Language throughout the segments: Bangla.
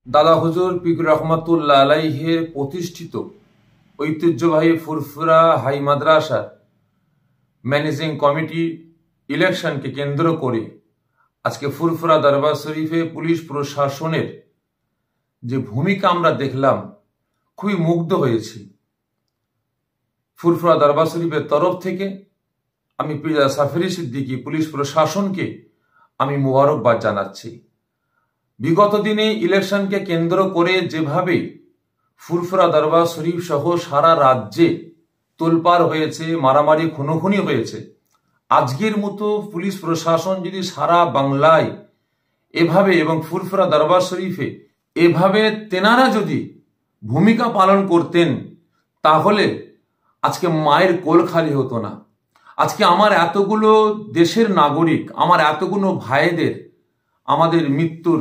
দাদা হুজুর পীর রহমাতুল্লাহ আলাইহের প্রতিষ্ঠিত ঐতিহ্যবাহী ফুরফুরা হাই মাদ্রাসার ম্যানেজিং কমিটি ইলেকশনকে কেন্দ্র করে আজকে ফুরফুরা দরবার শরীফে পুলিশ প্রশাসনের যে ভূমিকা আমরা দেখলাম, খুবই মুগ্ধ হয়েছি। ফুরফুরা দরবার শরীফের তরফ থেকে আমি পীর সাফেরি সিদ্দিকী পুলিশ প্রশাসনকে আমি মোবারকবাদ জানাচ্ছি। বিগত দিনে ইলেকশনকে কেন্দ্র করে যেভাবে ফুরফুরা দরবার শরীফ সহ সারা রাজ্যে তোলপাড় হয়েছে, মারামারি খুনোখুনি হয়েছে, আজকের মতো পুলিশ প্রশাসন যদি সারা বাংলায় এভাবে এবং ফুরফুরা দরবার শরীফে এভাবে তেনারা যদি ভূমিকা পালন করতেন, তাহলে আজকে মায়ের কোল খালি হতো না। আজকে আমার এতগুলো দেশের নাগরিক, আমার এতগুলো ভাইদের আমাদের মৃত্যুর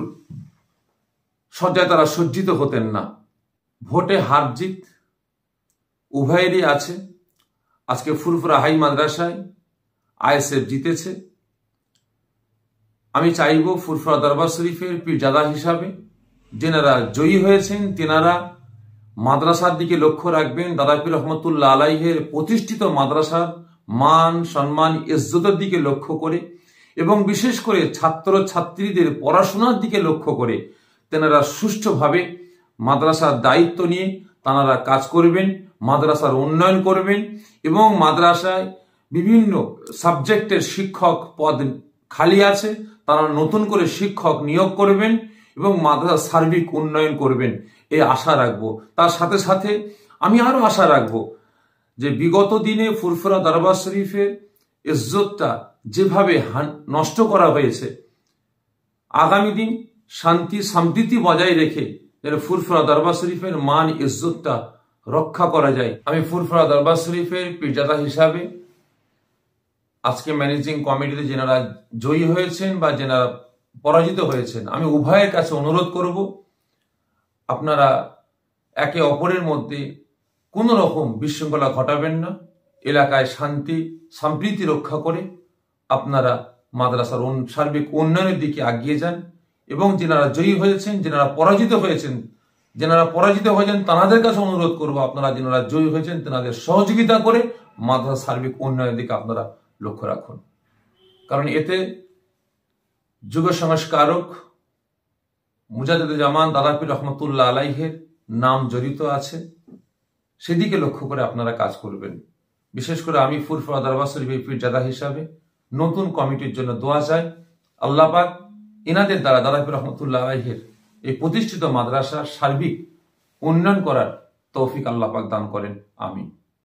শয্যায় তারা সজ্জিত হতেন না। ভোটে হার জিত উভয়েরই আছে। আজকে ফুরফুরা হাই মাদ্রাসায় আইএসএফ জিতেছে। আমি চাইব ফুরফুরা দরবার শরীফের পীরজাদা হিসাবে যেনারা জয়ী হয়েছেন তেনারা মাদ্রাসার দিকে লক্ষ্য রাখবেন। দাদা পীর রহমতুল্লাহ আলাইহের প্রতিষ্ঠিত মাদ্রাসার মান সম্মান ইজ্জতের দিকে লক্ষ্য করে এবং বিশেষ করে ছাত্র ছাত্রীদের পড়াশোনার দিকে লক্ষ্য করে তেনারা সুষ্ঠুভাবে মাদ্রাসার দায়িত্ব নিয়ে তাঁরা কাজ করবেন, মাদ্রাসার উন্নয়ন করবেন এবং মাদ্রাসায় বিভিন্ন সাবজেক্টের শিক্ষক পদ খালি আছে, তারা নতুন করে শিক্ষক নিয়োগ করবেন এবং মাদ্রাসার সার্বিক উন্নয়ন করবেন, এই আশা রাখবো। তার সাথে সাথে আমি আরো আশা রাখবো যে বিগত দিনে ফুরফুরা দরবার শরীফের ইজ্জতটা যেভাবে নষ্ট করা হয়েছে, আগামী দিন শান্তি সম্প্রীতি বজায় রেখে যেন ফুরফুরা দরবার শরীফের মান ইজ্জতটা রক্ষা করা যায়। আমি ফুরফুরা দরবার শরীফের পীরজাদা হিসাবে আজকে ম্যানেজিং কমিটিতে যেনারা জয়ী হয়েছেন বা যেনারা পরাজিত হয়েছেন, আমি উভয়ের কাছে অনুরোধ করব, আপনারা একে অপরের মধ্যে কোন রকম বিশৃঙ্খলা ঘটাবেন না। এলাকায় শান্তি সম্প্রীতি রক্ষা করে আপনারা মাদ্রাসার সার্বিক উন্নয়নের দিকে এগিয়ে যান এবং যেনারা জয়ী হয়েছেন, যেনারা পরাজিত হয়েছেন তাদের কাছে অনুরোধ করবো, আপনারা যেনারা জয়ী হয়েছেন তেনাদের সহযোগিতা করে মাদ্রাসার সার্বিক উন্নয়নের দিকে আপনারা লক্ষ্য রাখুন। কারণ এতে যুগ সংস্কারক মুজাদ্দিদে জামান দাদা পীর রহমতুল্লাহ আলাইহের নাম জড়িত আছে, সেদিকে লক্ষ্য করে আপনারা কাজ করবেন। বিশেষ করে আমি ফুরফুরা দরবার শরীফের পীরজাদা হিসাবে নতুন কমিটির জন্য দোয়া চাই। আল্লাহ পাক এনাদের দ্বারা দাদা পীর রহমতুল্লাহ আলাইহের এই প্রতিষ্ঠিত মাদ্রাসার সার্বিক উন্নয়ন করার তৌফিক আল্লাহ পাক দান করেন। আমিন।